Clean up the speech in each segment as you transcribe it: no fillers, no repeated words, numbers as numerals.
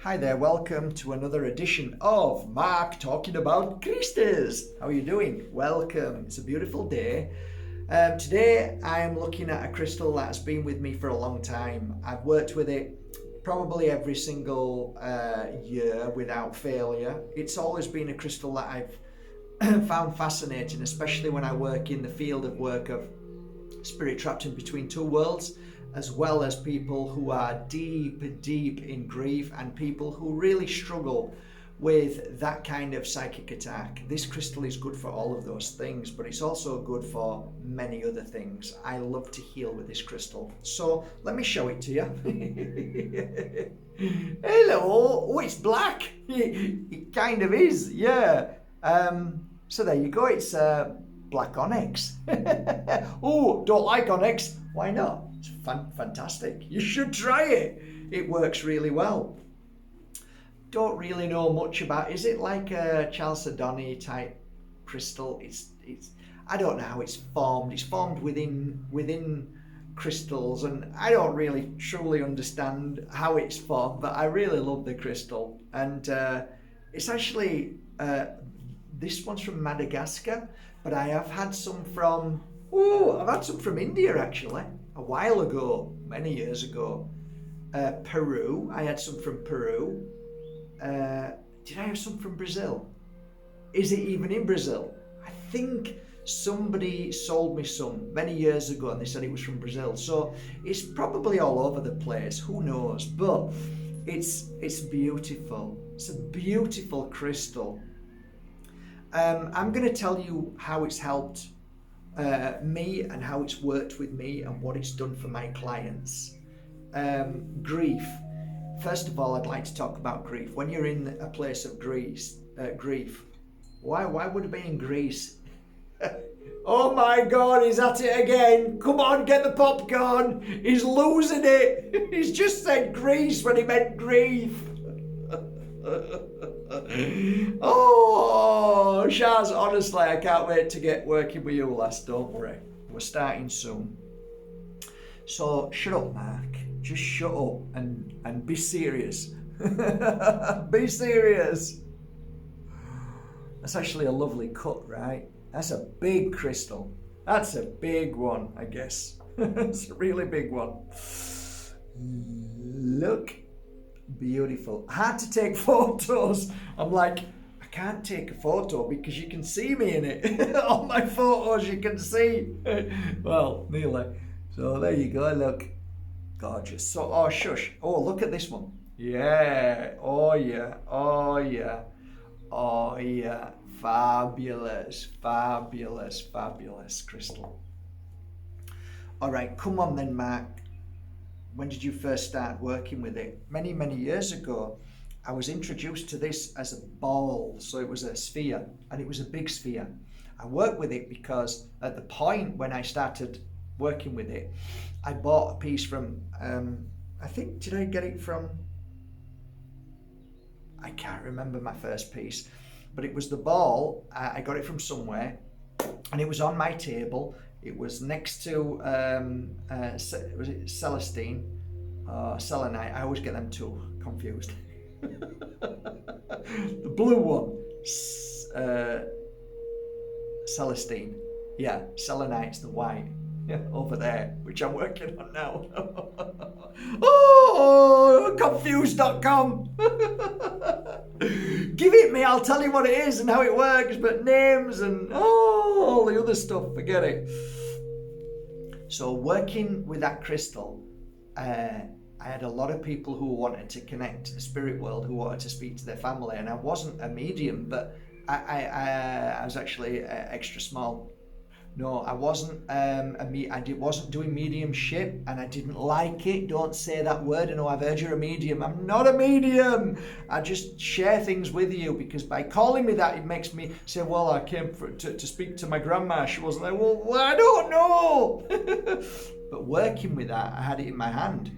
Hi there, welcome to another edition of Mark Talking About Crystals. How are you doing? Welcome. It's a beautiful day. Today I'm looking at a crystal that has been with me for a long time. I've worked with it probably every single year without failure. It's always been a crystal that I've found fascinating, especially when I work in the field of work of spirit trapped in between two worlds, as well as people who are deep in grief and people who really struggle with that kind of psychic attack. This crystal is good for all of those things, but it's also good for many other things. I love to heal with this crystal. So let me show it to you. Hello. Oh, it's black. It kind of is, yeah. So there you go. It's black onyx. Oh, don't like onyx. Why not? It's fantastic. You should try it. It works really well. Don't really know much about. Is it like a chalcedony type crystal? It's. I don't know how it's formed. It's formed within crystals, and I don't really truly understand how it's formed. But I really love the crystal, and it's actually this one's from Madagascar, but I have had some from. Oh, I've had some from India actually. A while ago, many years ago. Peru, I had some from Peru. Did I have some from Brazil? Is it even in Brazil? I think somebody sold me some many years ago and they said it was from Brazil. So it's probably all over the place, who knows? But it's beautiful. It's a beautiful crystal. I'm going to tell you how it's helped me and how it's worked with me and what it's done for my clients. Grief. First of all, I'd like to talk about grief. When you're in a place of grief, why would it be in Greece? Oh my God, he's at it again. Come on, get the popcorn. He's losing it. He's just said Greece when he meant grief. Oh, Shaz, honestly, I can't wait to get working with you, lass. Don't worry. We're starting soon. So, shut up, Mark. Just shut up and be serious. Be serious. That's actually a lovely cut, right? That's a big crystal. That's a big one, I guess. It's a really big one. Look. Beautiful. Hard to take photos. I'm like, I can't take a photo because you can see me in it. On my photos you can see. Well, nearly. So there you go, look. Gorgeous. So, oh shush. Oh, look at this one. Yeah. Oh yeah. Oh yeah. Oh yeah. Fabulous. Fabulous. Fabulous crystal. Alright, come on then, Mark. When did you first start working with it? Many years ago. I was introduced to this as a ball, so it was a sphere, and it was a big sphere. I worked with it because at the point when I started working with it, I bought a piece from, I think, did I get it from, I can't remember my first piece, but it was the ball. I got it from somewhere, and it was on my table. It was next to, was it Celestine? Selenite. I always get them two confused. The blue one, Celestine. Yeah, Selenite's the white. Yeah, over there, which I'm working on now. Oh, confused.com. Give it me, I'll tell you what it is and how it works, but names and all the other stuff, forget it. So working with that crystal, I had a lot of people who wanted to connect to the spirit world, who wanted to speak to their family, and I wasn't a medium, but I was actually extra small. No, I wasn't. Wasn't doing mediumship, and I didn't like it. Don't say that word. I know I've heard you're a medium. I'm not a medium. I just share things with you because by calling me that, it makes me say, "Well, I came to speak to my grandma." She wasn't like, "Well, I don't know." But working with that, I had it in my hand,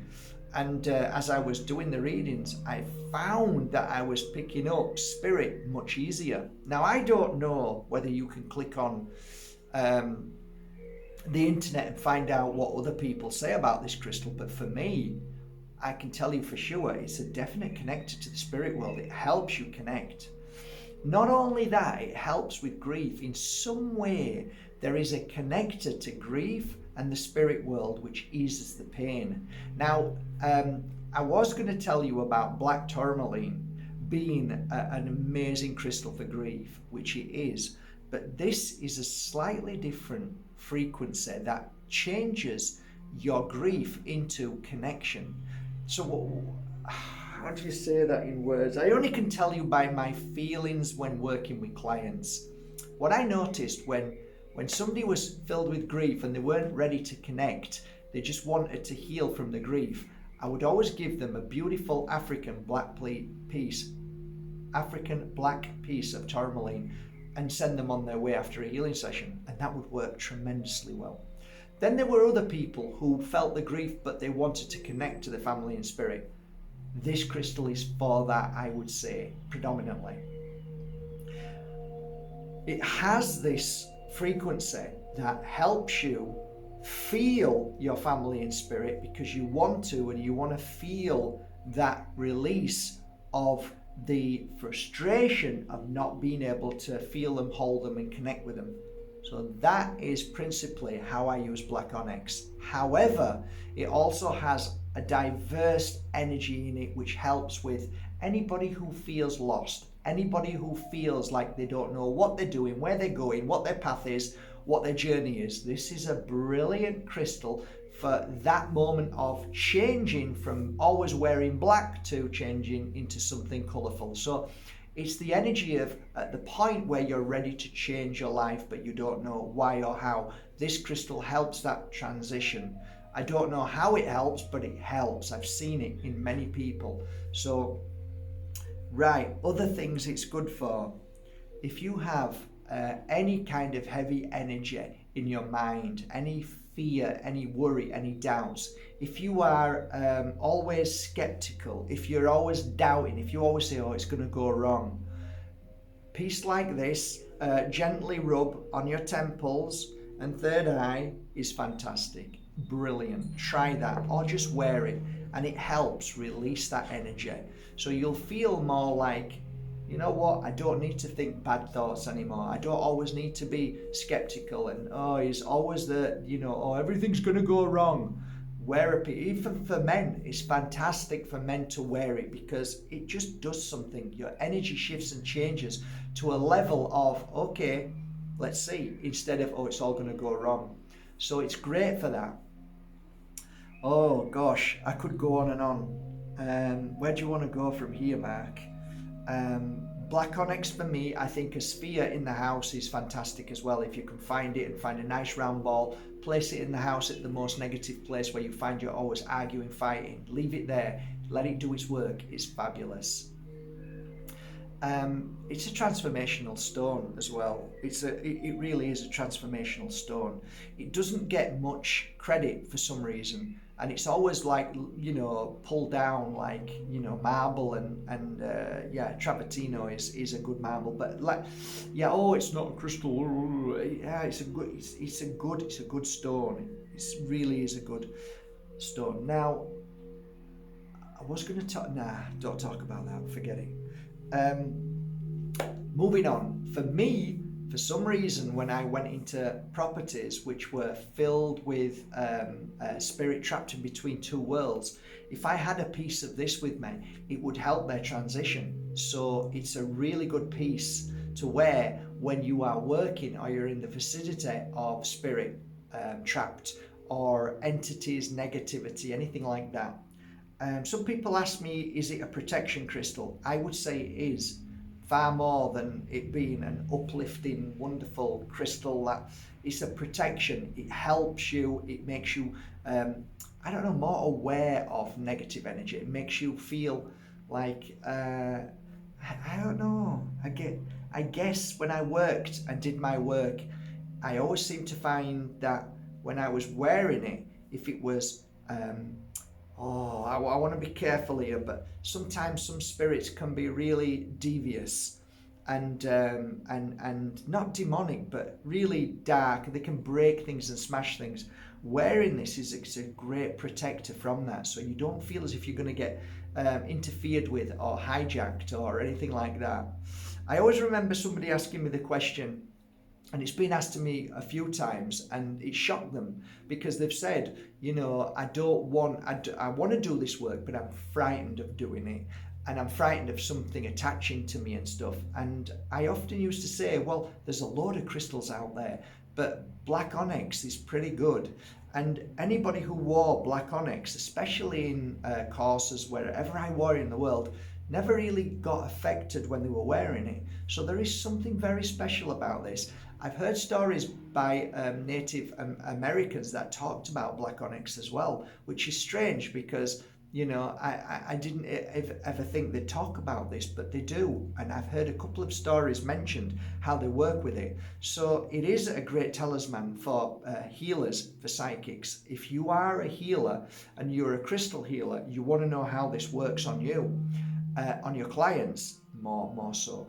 and as I was doing the readings, I found that I was picking up spirit much easier. Now, I don't know whether you can click on the internet and find out what other people say about this crystal, but for me, I can tell you for sure, it's a definite connector to the spirit world. It helps you connect. Not only that, it helps with grief. In some way, there is a connector to grief and the spirit world, which eases the pain. Now, I was going to tell you about black tourmaline being an amazing crystal for grief, which it is. But this is a slightly different frequency that changes your grief into connection. So how do you say that in words? I only can tell you by my feelings when working with clients. What I noticed when somebody was filled with grief and they weren't ready to connect, they just wanted to heal from the grief, I would always give them a beautiful African black piece of tourmaline and send them on their way after a healing session, and that would work tremendously well. Then there were other people who felt the grief but they wanted to connect to the family and spirit. This crystal is for that, I would say, predominantly. It has this frequency that helps you feel your family and spirit because you want to, and you want to feel that release of the frustration of not being able to feel them, hold them, and connect with them. So that is principally how I use black onyx. However, it also has a diverse energy in it which helps with anybody who feels lost, anybody who feels like they don't know what they're doing, where they're going, what their path is, what their journey is. This is a brilliant crystal for that moment of changing from always wearing black to changing into something colourful. So it's the energy of at the point where you're ready to change your life but you don't know why or how. This crystal helps that transition. I don't know how it helps, but it helps. I've seen it in many people. So, right, other things it's good for. If you have any kind of heavy energy in your mind, any fear, any worry, any doubts, if you are always skeptical, if you're always doubting, if you always say, oh, it's going to go wrong, piece like this, gently rub on your temples and third eye is fantastic. Brilliant. Try that, or just wear it, and it helps release that energy. So you'll feel more like, you know what, I don't need to think bad thoughts anymore. I don't always need to be skeptical and, oh, it's always the, you know, oh, everything's going to go wrong. Wear it. Even for men, it's fantastic for men to wear it because it just does something. Your energy shifts and changes to a level of, okay, let's see, instead of, oh, it's all going to go wrong. So it's great for that. Oh gosh, I could go on and on. Where do you want to go from here, Mark? Black onyx for me, I think a sphere in the house is fantastic as well. If you can find it and find a nice round ball, place it in the house at the most negative place where you find you're always arguing, fighting. Leave it there, let it do its work. It's fabulous. It's a transformational stone as well. It really is a transformational stone. It doesn't get much credit for some reason, and it's always like, you know, pulled down like, you know, marble and Travertino is a good marble, but like, yeah, oh, it's not a crystal. Yeah, it's a good stone. It really is a good stone. Now, I was going to talk. Nah, don't talk about that. Forget it. Moving on, for me, for some reason, when I went into properties which were filled with spirit trapped in between two worlds, if I had a piece of this with me, it would help their transition. So it's a really good piece to wear when you are working or you're in the vicinity of spirit trapped or entities, negativity, anything like that. Some people ask me, is it a protection crystal? I would say it is, far more than it being an uplifting, wonderful crystal. That it's a protection. It helps you. It makes you, more aware of negative energy. It makes you feel like, I don't know. I guess when I worked and did my work, I always seemed to find that when I was wearing it, if it was, I want to be careful here, but sometimes some spirits can be really devious and not demonic, but really dark. They can break things and smash things. wearing this it's a great protector from that, so you don't feel as if you're going to get interfered with or hijacked or anything like that. I always remember somebody asking me the question, and it's been asked to me a few times, and it shocked them because they've said, I want to do this work, but I'm frightened of doing it. And I'm frightened of something attaching to me and stuff. And I often used to say, well, there's a load of crystals out there, but black onyx is pretty good. And anybody who wore black onyx, especially in courses, wherever I wore in the world, never really got affected when they were wearing it. So there is something very special about this. I've heard stories by Native Americans that talked about black onyx as well, which is strange because I didn't ever think they'd talk about this, but they do. And I've heard a couple of stories mentioned how they work with it. So it is a great talisman for healers, for psychics. If you are a healer and you're a crystal healer, you want to know how this works on you, on your clients more so.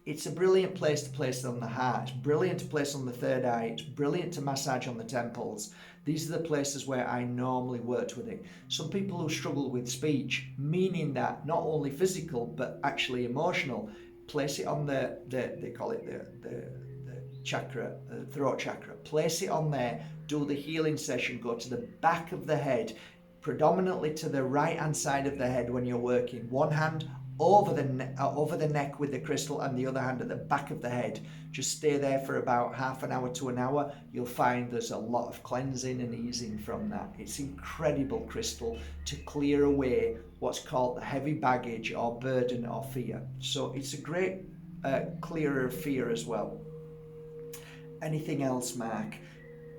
It's a brilliant place to place it on the heart. It's brilliant to place on the third eye. It's brilliant to massage on the temples. These are the places where I normally worked with it. Some people who struggle with speech, meaning that not only physical but actually emotional, place it on they call it the chakra, the throat chakra. Place it on there, do the healing session, go to the back of the head, predominantly to the right hand side of the head when you're working. One hand over the neck with the crystal and the other hand at the back of the head. Just stay there for about half an hour to an hour. You'll find there's a lot of cleansing and easing from that. It's incredible crystal to clear away what's called the heavy baggage or burden or fear. So it's a great clearer of fear as well. Anything else, Mark?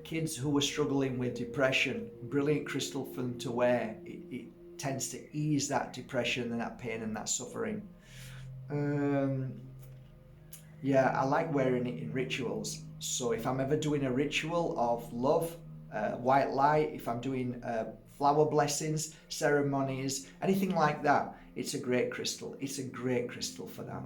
Kids who are struggling with depression, brilliant crystal for them to wear. It tends to ease that depression and that pain and that suffering. Yeah, I like wearing it in rituals. So if I'm ever doing a ritual of love, white light, if I'm doing flower blessings, ceremonies, anything like that, it's a great crystal. It's a great crystal for that.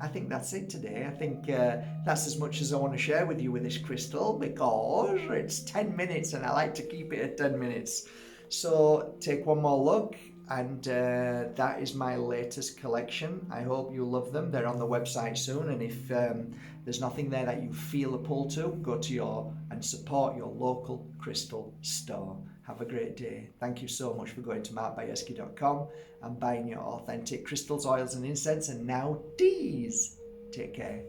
I think that's it today. I think that's as much as I want to share with you with this crystal, because it's 10 minutes and I like to keep it at 10 minutes. So take one more look, and that is my latest collection. I hope you love them. They're on the website soon, and if there's nothing there that you feel a pull to, go to and support your local crystal store. Have a great day. Thank you so much for going to markbajerski.com and buying your authentic crystals, oils and incense, and now teas. Take care.